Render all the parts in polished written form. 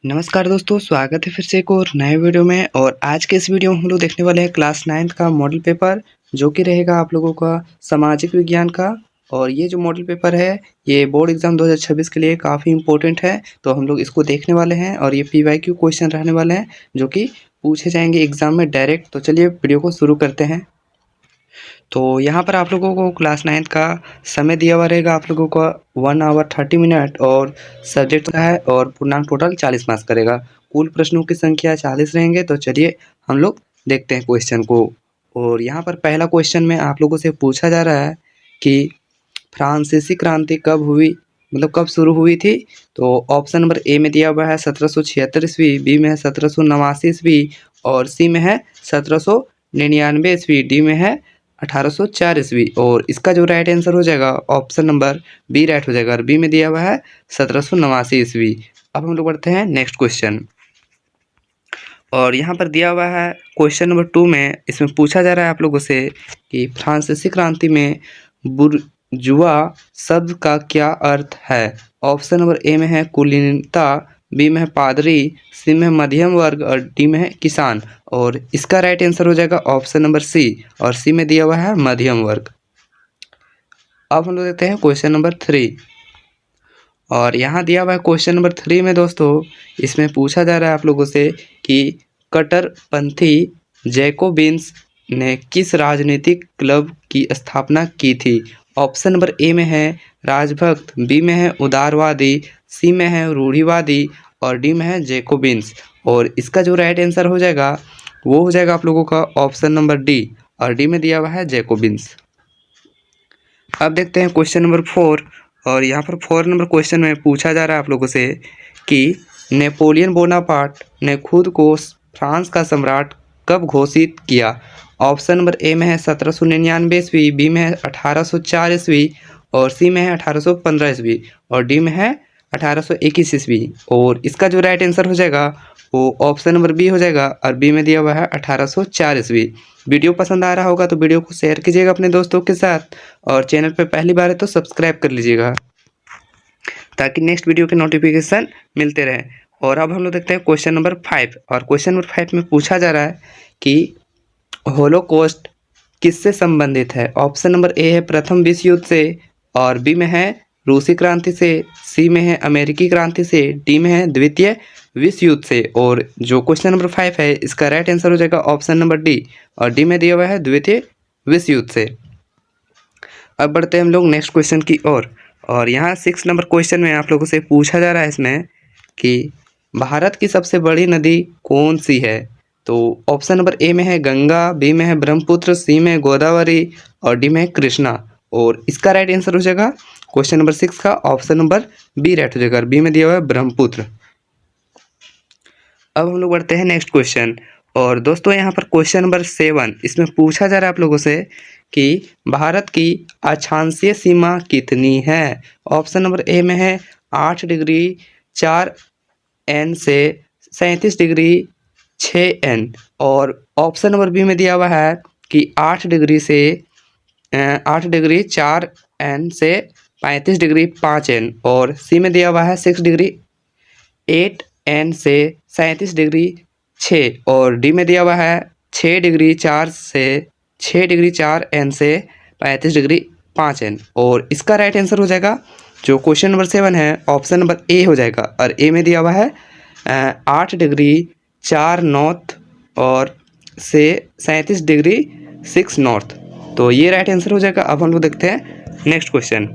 नमस्कार दोस्तों, स्वागत है फिर से एक और नए वीडियो में। और आज के इस वीडियो में हम लोग देखने वाले हैं क्लास 9th का मॉडल पेपर, जो कि रहेगा आप लोगों का सामाजिक विज्ञान का। और ये जो मॉडल पेपर है ये बोर्ड एग्जाम 2026 के लिए काफ़ी इंपॉर्टेंट है, तो हम लोग इसको देखने वाले हैं। और ये PYQ क्वेश्चन रहने वाले हैं जो कि पूछे जाएंगे एग्जाम में डायरेक्ट। तो चलिए वीडियो को शुरू करते हैं। तो यहाँ पर आप लोगों को क्लास 9th का समय दिया हुआ रहेगा आप लोगों का 1 आवर 30 मिनट, और सब्जेक्ट का है और पूर्णांक टोटल 40 मार्क्स करेगा। कुल प्रश्नों की संख्या 40 रहेंगे। तो चलिए हम लोग देखते हैं क्वेश्चन को। और यहाँ पर पहला क्वेश्चन में आप लोगों से पूछा जा रहा है कि फ्रांसीसी क्रांति कब हुई, मतलब कब शुरू हुई थी। तो ऑप्शन नंबर ए में दिया हुआ है 1776 ईस्वी, बी में है 1789 ईस्वी, और सी में है 1799 ईस्वी, डी में है 1804 ईस्वी। और इसका जो राइट आंसर हो जाएगा ऑप्शन नंबर बी राइट हो जाएगा। और बी में दिया हुआ है 1789 ईस्वी। अब हम लोग बढ़ते हैं नेक्स्ट क्वेश्चन। और यहाँ पर दिया हुआ है क्वेश्चन नंबर 2 में, इसमें पूछा जा रहा है आप लोगों से कि फ्रांसीसी क्रांति में बुर्जुआ शब्द का क्या अर्थ है। ऑप्शन नंबर ए में है कुलीनता, बी में है पादरी, सी में है मध्यम वर्ग, और डी में है किसान। और इसका राइट आंसर हो जाएगा ऑप्शन नंबर सी, और सी में दिया हुआ है मध्यम वर्ग। अब हम लोग देखते हैं क्वेश्चन नंबर 3। और यहाँ दिया हुआ है क्वेश्चन नंबर 3 में दोस्तों, इसमें पूछा जा रहा है आप लोगों से कि कट्टरपंथी जैकोबिन्स ने किस राजनीतिक क्लब की स्थापना की थी। ऑप्शन नंबर ए में है राजभक्त, बी में है उदारवादी, सी में है रूढ़िवादी, और डी में है जैकोबिन्स। और इसका जो राइट आंसर हो जाएगा वो हो जाएगा आप लोगों का ऑप्शन नंबर डी, और डी में दिया हुआ है जैकोबिन्स। अब देखते हैं क्वेश्चन नंबर 4। और यहाँ पर 4 नंबर क्वेश्चन में पूछा जा रहा है आप लोगों से कि नेपोलियन बोनापार्ट ने खुद को फ्रांस का सम्राट कब घोषित किया। ऑप्शन नंबर ए में है 1799 ईस्वी, बी में है 1804 ईस्वी, और सी में है 1815 ईस्वी, और डी में है 1821 ईस्वी। और इसका जो राइट आंसर हो जाएगा वो ऑप्शन नंबर बी हो जाएगा, और बी में दिया हुआ है 1804 ईस्वी। वीडियो पसंद आ रहा होगा तो वीडियो को शेयर कीजिएगा अपने दोस्तों के साथ, और चैनल पर पहली बार है तो सब्सक्राइब कर लीजिएगा ताकि नेक्स्ट वीडियो के नोटिफिकेशन मिलते रहें। और अब हम लोग देखते हैं क्वेश्चन नंबर 5। और क्वेश्चन नंबर 5 में पूछा जा रहा है कि होलोकॉस्ट किससे संबंधित है। ऑप्शन नंबर ए है प्रथम विश्व युद्ध से, और बी में है रूसी क्रांति से, सी में है अमेरिकी क्रांति से, डी में है द्वितीय विश्व युद्ध से। और जो क्वेश्चन नंबर 5 है इसका राइट आंसर हो जाएगा ऑप्शन नंबर डी, और डी में दिया हुआ है द्वितीय विश्व युद्ध से। अब बढ़ते हैं हम लोग नेक्स्ट क्वेश्चन की ओर। और यहाँ 6 नंबर क्वेश्चन में आप लोगों से पूछा जा रहा है इसमें कि भारत की सबसे बड़ी नदी कौन सी है। तो ऑप्शन नंबर ए में है गंगा, बी में है ब्रह्मपुत्र, सी में है गोदावरी, और डी में है कृष्णा। और इसका राइट आंसर हो जाएगा क्वेश्चन नंबर 6 का ऑप्शन नंबर बी राइट हो जाएगा, और बी में दिया हुआ है ब्रह्मपुत्र। अब हम लोग बढ़ते हैं नेक्स्ट क्वेश्चन। और दोस्तों यहाँ पर क्वेश्चन नंबर 7, इसमें पूछा जा रहा है आप लोगों से कि भारत की अक्षांशीय सीमा कितनी है। ऑप्शन नंबर ए में है 8 डिग्री 4 एन से 37 डिग्री 6 एन, और ऑप्शन नंबर बी में दिया हुआ है कि 8 डिग्री 4 एन से 35 डिग्री 5 एन, और सी में दिया हुआ है 6 डिग्री 8 एन से 37 डिग्री 6, और डी में दिया हुआ है 6 डिग्री 4 एन से 35 डिग्री 5 एन। और इसका राइट आंसर हो जाएगा जो क्वेश्चन नंबर 7 है ऑप्शन नंबर ए हो जाएगा, और ए में दिया हुआ है 8 डिग्री 4 नॉर्थ और से 37 डिग्री 6 नॉर्थ। तो ये राइट आंसर हो जाएगा। अब हम लोग देखते हैं नेक्स्ट क्वेश्चन।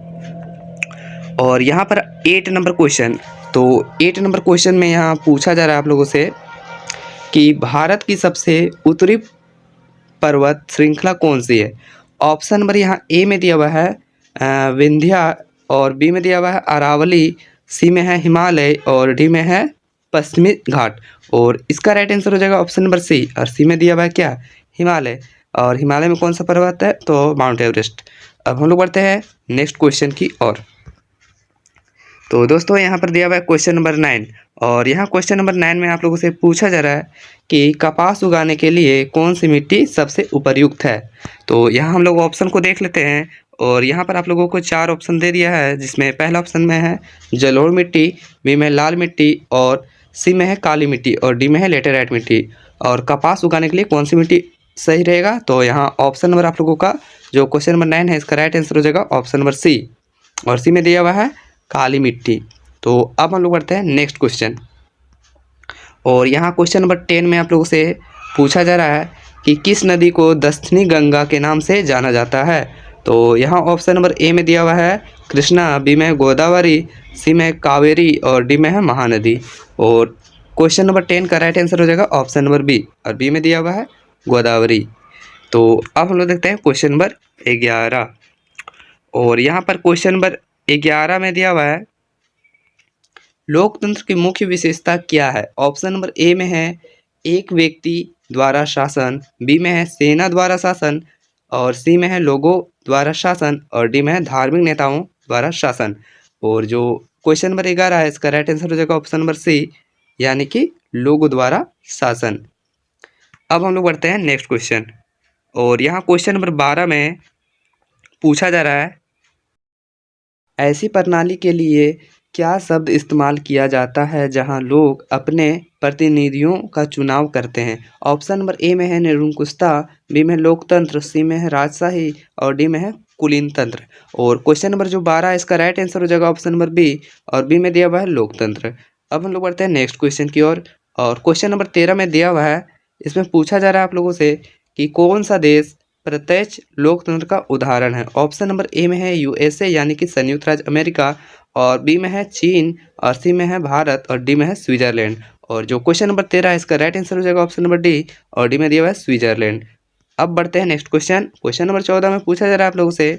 और यहाँ पर 8 नंबर क्वेश्चन, तो 8 नंबर क्वेश्चन में यहाँ पूछा जा रहा है आप लोगों से कि भारत की सबसे उत्तरी पर्वत श्रृंखला कौन सी है। ऑप्शन नंबर यहाँ ए में दिया हुआ है विंध्या, और बी में दिया हुआ है अरावली, सी में है हिमालय, और डी में है पश्चिमी घाट। और इसका राइट आंसर हो जाएगा ऑप्शन नंबर सी, और सी में दिया हुआ है क्या, हिमालय। और हिमालय में कौन सा पर्वत है, तो माउंट एवरेस्ट। अब हम लोग बढ़ते हैं नेक्स्ट क्वेश्चन की ओर। तो दोस्तों यहाँ पर दिया हुआ है क्वेश्चन नंबर 9। और यहाँ क्वेश्चन नंबर 9 में आप लोगों से पूछा जा रहा है कि कपास उगाने के लिए कौन सी मिट्टी सबसे उपयुक्त है। तो यहाँ हम लोग ऑप्शन को देख लेते हैं। और यहाँ पर आप लोगों को 4 ऑप्शन दे दिया है, जिसमें पहला ऑप्शन में है जलोढ़ मिट्टी, बी में लाल मिट्टी, और सी में है काली मिट्टी और डी में है लेटेराइट मिट्टी। और कपास उगाने के लिए कौन सी मिट्टी सही रहेगा? तो यहाँ ऑप्शन नंबर आप लोगों का जो क्वेश्चन नंबर 9 है इसका राइट आंसर हो जाएगा ऑप्शन नंबर सी, और सी में दिया हुआ है काली मिट्टी। तो अब हम लोग बढ़ते हैं नेक्स्ट क्वेश्चन, और यहाँ क्वेश्चन नंबर 10 में आप लोगों से पूछा जा रहा है कि किस नदी को दक्षिणी गंगा के नाम से जाना जाता है? तो यहाँ ऑप्शन नंबर ए में दिया हुआ है कृष्णा, बी में गोदावरी, सी में कावेरी और डी में है महानदी। और क्वेश्चन नंबर 10 का राइट आंसर हो जाएगा ऑप्शन नंबर बी, और बी में दिया हुआ है गोदावरी। तो अब हम लोग देखते हैं क्वेश्चन नंबर 11, और यहाँ पर क्वेश्चन नंबर 11 में दिया हुआ है लोकतंत्र की मुख्य विशेषता क्या है? ऑप्शन नंबर ए में है एक व्यक्ति द्वारा शासन, बी में है सेना द्वारा शासन, और सी में है लोगों द्वारा शासन, और डी में है धार्मिक नेताओं द्वारा शासन। और जो क्वेश्चन नंबर 11 है इसका राइट आंसर हो जाएगा ऑप्शन नंबर सी, यानी कि लोगों द्वारा शासन। अब हम लोग बढ़ते हैं नेक्स्ट क्वेश्चन, और यहाँ क्वेश्चन नंबर 12 में पूछा जा रहा है ऐसी प्रणाली के लिए क्या शब्द इस्तेमाल किया जाता है जहां लोग अपने प्रतिनिधियों का चुनाव करते हैं? ऑप्शन नंबर ए में है निरंकुशता, बी में लोकतंत्र, सी में है राजशाही और डी में है कुलीन तंत्र। और क्वेश्चन नंबर जो 12 है इसका राइट आंसर हो जाएगा ऑप्शन नंबर बी, और बी में दिया हुआ है लोकतंत्र। अब हम लोग बढ़ते हैं नेक्स्ट क्वेश्चन की ओर, और क्वेश्चन नंबर 13 में दिया हुआ है, इसमें पूछा जा रहा है आप लोगों से कि कौन सा देश प्रत्यक्ष लोकतंत्र का उदाहरण है? ऑप्शन नंबर ए में है यूएसए यानी कि संयुक्त राज्य अमेरिका, और बी में है चीन, और सी में है भारत, और डी में है स्विट्जरलैंड। और जो क्वेश्चन नंबर 13 है इसका राइट आंसर हो जाएगा ऑप्शन नंबर डी, और डी में दिया हुआ है स्विट्जरलैंड। अब बढ़ते हैं नेक्स्ट क्वेश्चन, क्वेश्चन नंबर 14 में पूछा जा रहा है आप लोगों से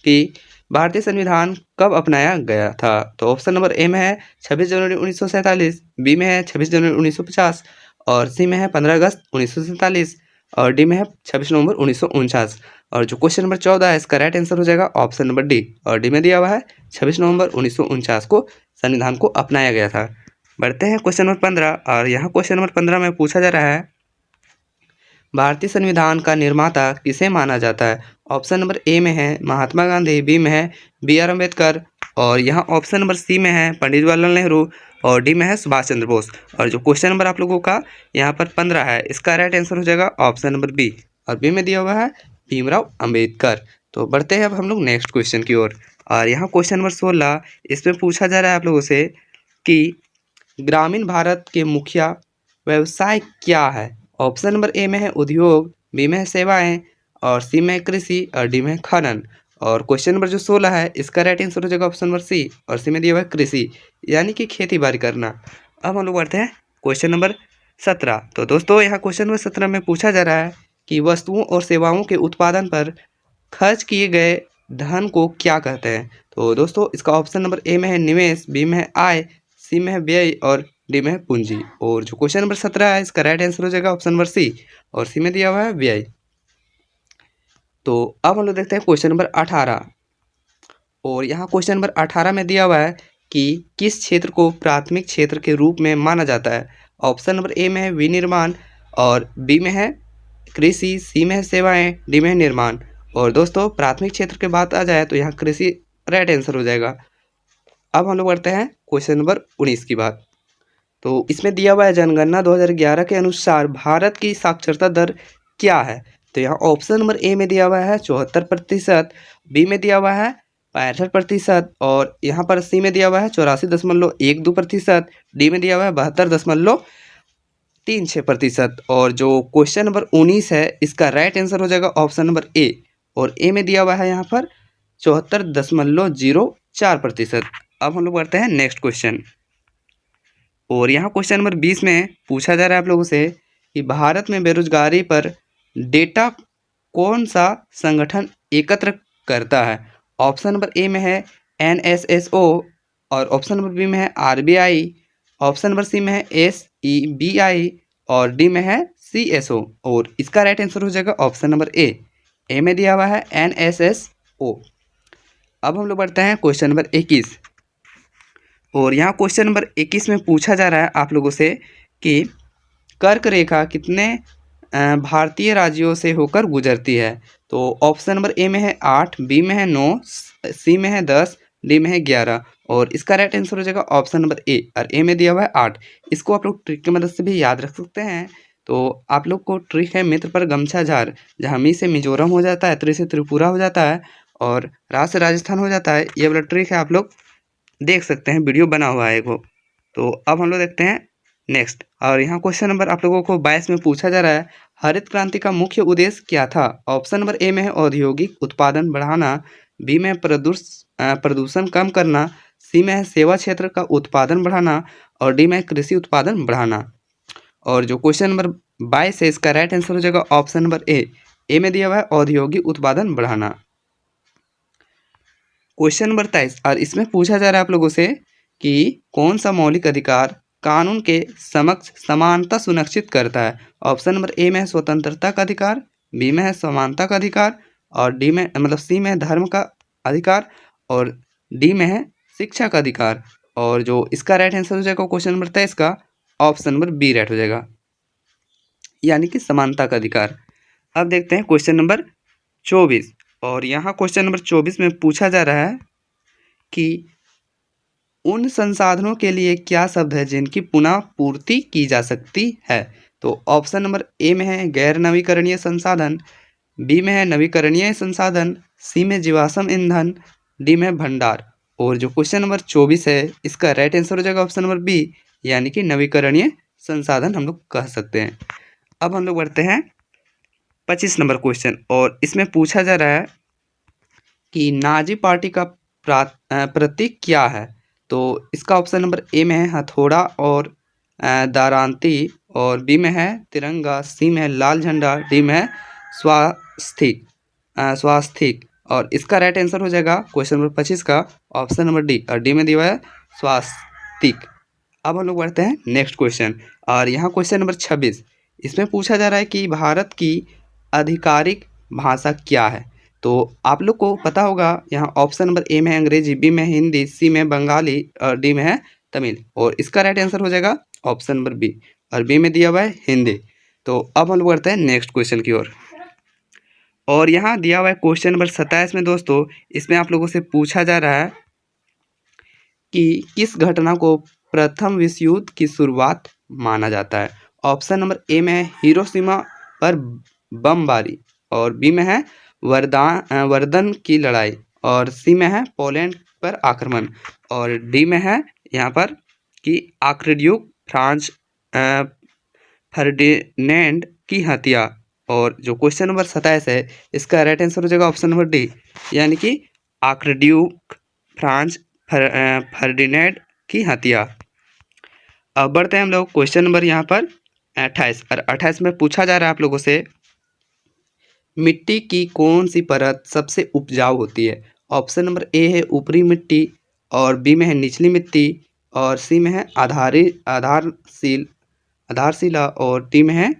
कि भारतीय संविधान कब अपनाया गया था? तो ऑप्शन नंबर ए में है 26 जनवरी 1947, बी में है 26 जनवरी 1950, और सी में है 15 अगस्त 1947, और डी में है 26 नवंबर 1949। और जो क्वेश्चन नंबर 14 है इसका राइट आंसर हो जाएगा ऑप्शन नंबर डी, और डी में दिया हुआ है 26 नवंबर 1949 को संविधान को अपनाया गया था। बढ़ते हैं क्वेश्चन नंबर 15, और यहाँ क्वेश्चन नंबर 15 में पूछा जा रहा है भारतीय संविधान का निर्माता किसे माना जाता है? ऑप्शन नंबर ए में है महात्मा गांधी, बी में है बी आर अम्बेडकर, और यहाँ ऑप्शन नंबर सी में है पंडित जवाहरलाल नेहरू, और डी में है सुभाष चंद्र बोस। और जो क्वेश्चन नंबर आप लोगों का यहाँ पर 15 है इसका राइट आंसर हो जाएगा ऑप्शन नंबर बी, और बी में दिया हुआ है भीमराव अंबेडकर। तो बढ़ते हैं अब हम लोग नेक्स्ट क्वेश्चन की ओर, और यहाँ क्वेश्चन नंबर 16 इसमें पूछा जा रहा है आप लोगों से कि ग्रामीण भारत के मुखिया व्यवसाय क्या है? ऑप्शन नंबर ए में है उद्योग, बी में है सेवाएं, और सी में है कृषि, और डी में है खनन। और क्वेश्चन नंबर जो 16 है इसका राइट आंसर हो जाएगा ऑप्शन नंबर सी, और सी में दिया हुआ है कृषि, यानी कि खेती बाड़ी करना। अब हम लोग बढ़ते हैं क्वेश्चन नंबर 17। तो दोस्तों यहाँ क्वेश्चन नंबर 17 में पूछा जा रहा है कि वस्तुओं और सेवाओं के उत्पादन पर खर्च किए गए धन को क्या कहते हैं? तो दोस्तों इसका ऑप्शन नंबर ए में है निवेश, बी में है आय, सी में है व्यय, और डी में है पूंजी। और जो क्वेश्चन नंबर 17 है इसका राइट आंसर हो जाएगा ऑप्शन नंबर सी, और सी में दिया हुआ है व्यय। तो अब हम लोग देखते हैं क्वेश्चन नंबर 18, और यहाँ क्वेश्चन नंबर 18 में दिया हुआ है कि किस क्षेत्र को प्राथमिक क्षेत्र के रूप में माना जाता है? ऑप्शन नंबर ए में है विनिर्माण, और बी में है कृषि, सी में है सेवाएं, डी में है निर्माण। और दोस्तों प्राथमिक क्षेत्र की बात आ जाए तो यहाँ कृषि राइट आंसर हो जाएगा। अब हम लोग बढ़ते हैं क्वेश्चन नंबर 19 की बात। तो इसमें दिया हुआ है जनगणना 2011 के अनुसार भारत की साक्षरता दर क्या है? तो यहाँ ऑप्शन नंबर ए में दिया हुआ है 74%, बी में दिया हुआ है 65%, और यहाँ पर सी में दिया हुआ है 84.12%, डी में दिया हुआ है 72.36%। और जो क्वेश्चन नंबर 19 है इसका राइट आंसर हो जाएगा ऑप्शन नंबर ए, और ए में दिया हुआ है यहाँ पर 74.04%। अब हम लोग बढ़ते हैं नेक्स्ट क्वेश्चन, और यहाँ क्वेश्चन नंबर 20 में पूछा जा रहा है आप लोगों से कि भारत में बेरोजगारी पर डेटा कौन सा संगठन एकत्र करता है? ऑप्शन नंबर ए में है NSSO, और ऑप्शन नंबर बी में है RBI, ऑप्शन नंबर सी में है SEBI, और डी में है CSO। और इसका राइट आंसर हो जाएगा ऑप्शन नंबर ए में दिया हुआ है NSSO। अब हम लोग बढ़ते हैं क्वेश्चन नंबर 21, और यहाँ क्वेश्चन नंबर 21 में पूछा जा रहा है आप लोगों से कि कर्क रेखा कितने भारतीय राज्यों से होकर गुजरती है? तो ऑप्शन नंबर ए में है 8, बी में है 9, सी में है 10, डी में है 11 और इसका राइट आंसर हो जाएगा ऑप्शन नंबर ए। और ए में दिया हुआ है 8। इसको आप लोग ट्रिक की मदद से भी याद रख सकते हैं। तो आप लोग को ट्रिक है मित्र पर गमछा झार, जहाँ मी से मिजोरम हो जाता है, त्रि से त्रिपुरा हो जाता है और राज से राजस्थान हो जाता है। ये वाला ट्रिक है, आप लोग देख सकते हैं, वीडियो बना हुआ है वो। तो अब हम लोग देखते हैं नेक्स्ट। और यहाँ क्वेश्चन नंबर आप लोगों को 22 में पूछा जा रहा है, हरित क्रांति का मुख्य उद्देश्य क्या था? ऑप्शन नंबर ए में है औद्योगिक उत्पादन बढ़ाना, बी में है प्रदूषण कम करना, सी में है सेवा क्षेत्र का उत्पादन बढ़ाना और डी में है कृषि उत्पादन बढ़ाना। और जो क्वेश्चन नंबर 22 है इसका राइट आंसर हो जाएगा ऑप्शन नंबर ए। ए में दिया हुआ है औद्योगिक उत्पादन बढ़ाना। क्वेश्चन नंबर 23 और इसमें पूछा जा रहा है आप लोगों से कि कौन सा मौलिक अधिकार कानून के समक्ष समानता सुनिश्चित करता है? ऑप्शन नंबर ए में है स्वतंत्रता का अधिकार, बी में है समानता का अधिकार और डी में मतलब सी में है धर्म का अधिकार और डी में है शिक्षा का अधिकार। और जो इसका राइट आंसर हो जाएगा क्वेश्चन नंबर 23 का ऑप्शन नंबर बी राइट हो जाएगा, यानी कि समानता का अधिकार। अब देखते हैं क्वेश्चन नंबर 24 और यहाँ क्वेश्चन नंबर 24 में पूछा जा रहा है कि उन संसाधनों के लिए क्या शब्द है जिनकी पुनः पूर्ति की जा सकती है? तो ऑप्शन नंबर ए में है गैर नवीकरणीय संसाधन, बी में है नवीकरणीय संसाधन, सी में जीवाश्म ईंधन, डी में है भंडार। और जो क्वेश्चन नंबर 24 है इसका राइट आंसर हो जाएगा ऑप्शन नंबर बी, यानी कि नवीकरणीय संसाधन हम लोग कह सकते हैं। अब हम लोग बढ़ते हैं 25 नंबर क्वेश्चन और इसमें पूछा जा रहा है कि नाजी पार्टी का प्रतीक क्या है? तो इसका ऑप्शन नंबर ए में है हथौड़ा और दारांती और बी में है तिरंगा, सी में है लाल झंडा, डी में है स्वास्तिक और इसका राइट आंसर हो जाएगा क्वेश्चन नंबर 25 का ऑप्शन नंबर डी और डी में दिया है स्वास्तिक। अब हम लोग बढ़ते हैं नेक्स्ट क्वेश्चन और यहाँ क्वेश्चन नंबर 26 इसमें पूछा जा रहा है कि भारत की आधिकारिक भाषा क्या है? तो आप लोग को पता होगा, यहाँ ऑप्शन नंबर ए में है अंग्रेजी, बी में हिंदी, सी में बंगाली और डी में है तमिल। और इसका राइट आंसर हो जाएगा ऑप्शन नंबर बी और बी में दिया हुआ है हिंदी। तो अब हम लोग बढ़ते हैं नेक्स्ट क्वेश्चन की ओर और यहाँ दिया हुआ है क्वेश्चन नंबर 27 में दोस्तों, इसमें आप लोगों से पूछा जा रहा है कि किस घटना को प्रथम विश्व युद्ध की शुरुआत माना जाता है? ऑप्शन नंबर ए में है हिरोशिमा पर बमबारी और बी में है वर्दन की लड़ाई और सी में है पोलैंड पर आक्रमण और डी में है यहाँ पर कि आर्कड्यूक फ्रांज फर्डिनेंड की हत्या। और जो क्वेश्चन नंबर 27 है इसका राइट आंसर हो जाएगा ऑप्शन नंबर डी, यानी कि आर्कड्यूक फ्रांज फर्डिनेंड की हत्या। अब बढ़ते हैं हम लोग क्वेश्चन नंबर यहाँ पर 28 और 28 में पूछा जा रहा है आप लोगों से मिट्टी की कौन सी परत सबसे उपजाऊ होती है? ऑप्शन नंबर ए है ऊपरी मिट्टी और बी में है निचली मिट्टी और सी में है आधारशिला और डी में है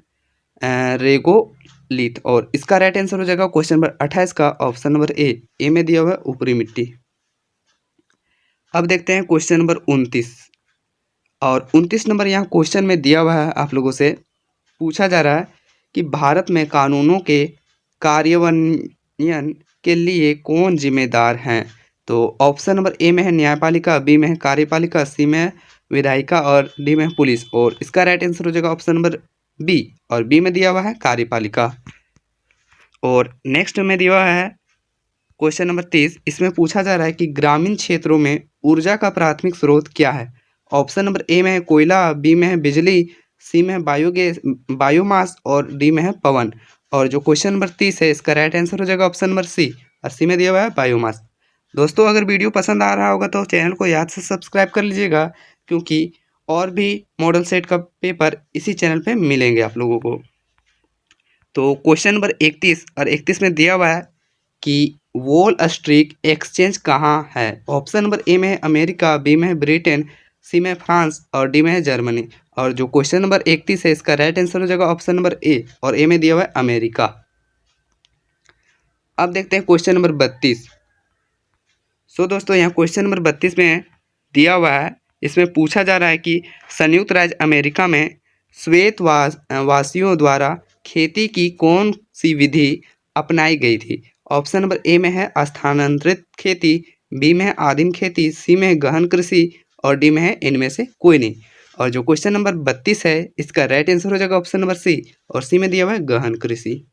रेगोलिथ। और इसका राइट आंसर हो जाएगा क्वेश्चन नंबर 28 का ऑप्शन नंबर ए में दिया हुआ है ऊपरी मिट्टी। अब देखते हैं क्वेश्चन नंबर 29 और 29 नंबर यहाँ क्वेश्चन में दिया हुआ है आप लोगों से पूछा जा रहा है कि भारत में कानूनों के कार्यान्वयन के लिए कौन जिम्मेदार हैं? तो ऑप्शन नंबर ए में है न्यायपालिका, बी में है कार्यपालिका, सी में है विधायिका और डी में है पुलिस। और इसका राइट आंसर हो जाएगा ऑप्शन नंबर बी और बी में दिया हुआ है कार्यपालिका। और नेक्स्ट में दिया हुआ है क्वेश्चन नंबर 30, इसमें पूछा जा रहा है कि ग्रामीण क्षेत्रों में ऊर्जा का प्राथमिक स्रोत क्या है? ऑप्शन नंबर ए में है कोयला, बी में है बिजली, सी में है बायोगैस बायोमास और डी में है पवन। और जो क्वेश्चन नंबर 30 है इसका राइट आंसर हो जाएगा ऑप्शन नंबर सी और सी में दिया हुआ है बायोमास। दोस्तों अगर वीडियो पसंद आ रहा होगा तो चैनल को याद से सब्सक्राइब कर लीजिएगा, क्योंकि और भी मॉडल सेट का पेपर इसी चैनल पे मिलेंगे आप लोगों को। तो क्वेश्चन नंबर 31 और 31 में दिया हुआ है कि वॉल स्ट्रीट एक्सचेंज कहाँ है? ऑप्शन नंबर ए में है अमेरिका, बी में है ब्रिटेन, सी में फ्रांस और डी में है जर्मनी। और जो क्वेश्चन नंबर 31 है इसका राइट आंसर हो जाएगा ऑप्शन नंबर ए और ए में दिया हुआ है अमेरिका। अब देखते हैं क्वेश्चन नंबर 32। दोस्तों यहाँ क्वेश्चन नंबर 32 में दिया हुआ है, इसमें पूछा जा रहा है कि संयुक्त राज्य अमेरिका में श्वेत वासियों द्वारा खेती की कौन सी विधि अपनाई गई थी? ऑप्शन नंबर ए में है स्थानांतरित खेती, बी में है आदिम खेती, सी में है गहन कृषि और डी में है इनमें से कोई नहीं। और जो क्वेश्चन नंबर 32 है इसका राइट आंसर हो जाएगा ऑप्शन नंबर सी, और सी में दिया हुआ है गहन कृषि।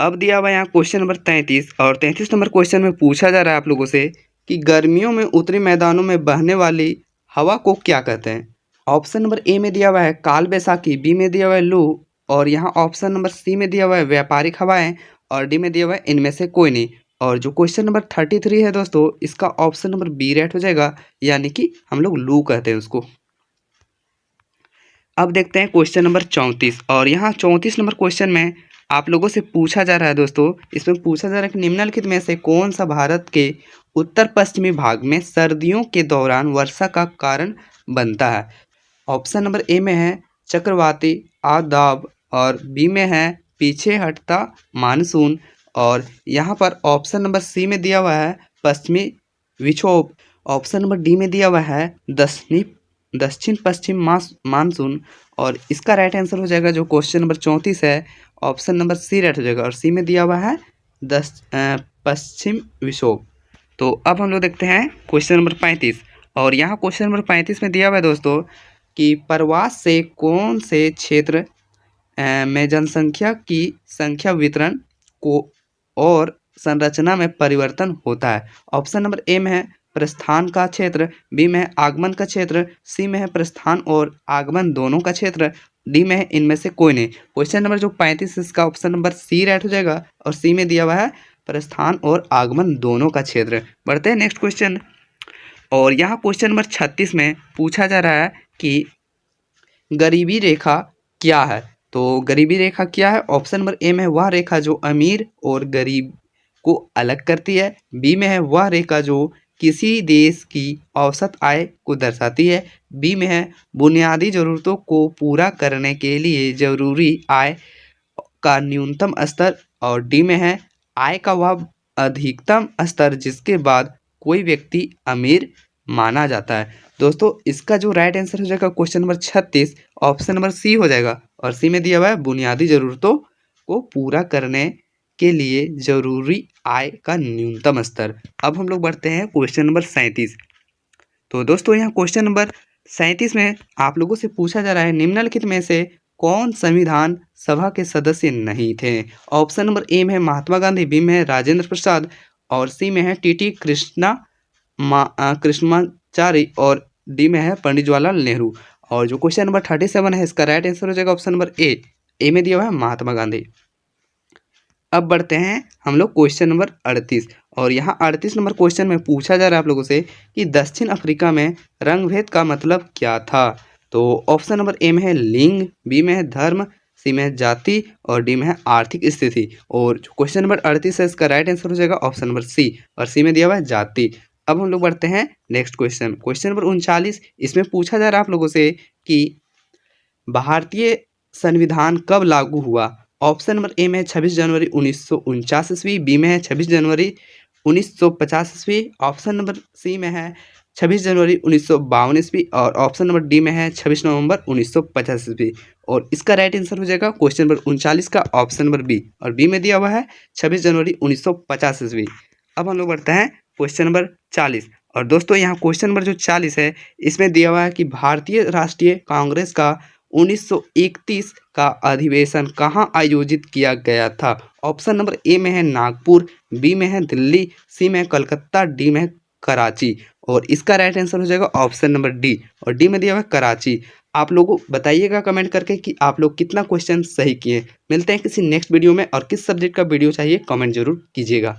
अब दिया हुआ है यहाँ क्वेश्चन नंबर 33, और 33 नंबर क्वेश्चन में पूछा जा रहा है आप लोगों से कि गर्मियों में उत्तरी मैदानों में बहने वाली हवा को क्या कहते हैं। ऑप्शन नंबर ए में दिया हुआ है काल बैसाखी, बी में दिया हुआ है लू, और यहाँ ऑप्शन नंबर सी में दिया हुआ है व्यापारिक हवाएं, और डी में दिया हुआ है इनमें से कोई नहीं। और जो क्वेश्चन नंबर 33 है दोस्तों, इसका ऑप्शन नंबर बी राइट हो जाएगा, यानी कि हम लोग लू कहते हैं उसको। अब देखते हैं क्वेश्चन नंबर 34, और यहाँ 34 नंबर क्वेश्चन में आप लोगों से पूछा जा रहा है दोस्तों, इसमें पूछा जा रहा है कि निम्नलिखित में से कौन सा भारत के उत्तर पश्चिमी भाग में सर्दियों के दौरान वर्षा का कारण बनता है। ऑप्शन नंबर ए में है चक्रवाती आदाब, और बी में है पीछे हटता मानसून, और यहाँ पर ऑप्शन नंबर सी में दिया हुआ है पश्चिमी विक्षोभ, ऑप्शन नंबर डी में दिया हुआ है दक्षिण पश्चिम मानसून, और इसका राइट आंसर हो जाएगा जो क्वेश्चन नंबर 34 है, ऑप्शन नंबर सी राइट हो जाएगा, और सी में दिया हुआ है पश्चिम विक्षोभ। तो अब हम लोग देखते हैं क्वेश्चन नंबर 35, और यहाँ क्वेश्चन नंबर 35 में दिया हुआ है दोस्तों कि प्रवास से कौन से क्षेत्र में जनसंख्या की संख्या वितरण को और संरचना में परिवर्तन होता है। ऑप्शन नंबर ए में है प्रस्थान का क्षेत्र, बी में है आगमन का क्षेत्र, सी में है प्रस्थान और आगमन दोनों का क्षेत्र, डी में है इनमें से कोई नहीं। क्वेश्चन नंबर जो 35 इसका ऑप्शन नंबर सी राइट हो जाएगा, और सी में दिया हुआ है प्रस्थान और आगमन दोनों का क्षेत्र। बढ़ते हैं नेक्स्ट क्वेश्चन, और यहाँ क्वेश्चन नंबर 36 में पूछा जा रहा है कि गरीबी रेखा क्या है। तो गरीबी रेखा क्या है, ऑप्शन नंबर ए में है वह रेखा जो अमीर और गरीब को अलग करती है, बी में है वह रेखा जो किसी देश की औसत आय को दर्शाती है, बी में है बुनियादी ज़रूरतों को पूरा करने के लिए ज़रूरी आय का न्यूनतम स्तर, और डी में है आय का वह अधिकतम स्तर जिसके बाद कोई व्यक्ति अमीर माना जाता है। दोस्तों इसका जो राइट आंसर हो जाएगा question number 36, option number C हो जाएगा, और सी में दिया हुआ है बुनियादी ज़रूरतों को पूरा करने के लिए ज़रूरी आय का न्यूनतम स्तर। अब हम लोग बढ़ते हैं क्वेश्चन नंबर 37। तो दोस्तों यहाँ क्वेश्चन नंबर 37 में आप लोगों से पूछा जा रहा है निम्नलिखित में से कौन संविधान सभा के सदस्य नहीं थे। ऑप्शन नंबर ए में है महात्मा गांधी, बी में है राजेंद्र प्रसाद, और सी में है टी कृष्णमाचारी, और डी में है पंडित जवाहरलाल नेहरू। और जो क्वेश्चन नंबर 37 है इसका राइट आंसर हो जाएगा ऑप्शन नंबर ए में दिया हुआ है महात्मा गांधी। अब बढ़ते हैं हम लोग क्वेश्चन नंबर 38, और यहाँ 38 नंबर क्वेश्चन में पूछा जा रहा है आप लोगों से कि दक्षिण अफ्रीका में रंगभेद का मतलब क्या था। तो ऑप्शन नंबर ए में है लिंग, बी में है धर्म, सी में है जाति, और डी में है आर्थिक स्थिति। और जो क्वेश्चन नंबर 38 है इसका राइट आंसर हो जाएगा ऑप्शन नंबर सी, और सी में दिया हुआ है जाति। अब हम लोग बढ़ते हैं नेक्स्ट क्वेश्चन, क्वेश्चन नंबर 39। इसमें पूछा जा रहा है आप लोगों से कि भारतीय संविधान कब लागू हुआ। ऑप्शन नंबर ए में है 26 जनवरी 1949 ईस्वी, बी में है 26 जनवरी 1950 ईस्वी, ऑप्शन नंबर सी में है 26 जनवरी 1952 ईस्वी, और ऑप्शन नंबर डी में है 26 नवंबर 1950 ईस्वी। और इसका राइट आंसर हो जाएगा क्वेश्चन नंबर 39 का ऑप्शन नंबर बी, और बी में दिया हुआ है 26 जनवरी 1950 ईस्वी। अब हम लोग बढ़ते हैं क्वेश्चन नंबर 40, और दोस्तों यहाँ क्वेश्चन नंबर जो 40 है इसमें दिया हुआ है कि भारतीय राष्ट्रीय कांग्रेस का 1931 का अधिवेशन कहाँ आयोजित किया गया था। ऑप्शन नंबर ए में है नागपुर, बी में है दिल्ली, सी में है कलकत्ता, डी में है कराची, और इसका राइट आंसर हो जाएगा ऑप्शन नंबर डी, और डी में दिया हुआ है कराची। आप लोगों बताइएगा कमेंट करके कि आप लोग कितना क्वेश्चन सही किए। मिलते हैं किसी नेक्स्ट वीडियो में, और किस सब्जेक्ट का वीडियो चाहिए कमेंट जरूर कीजिएगा।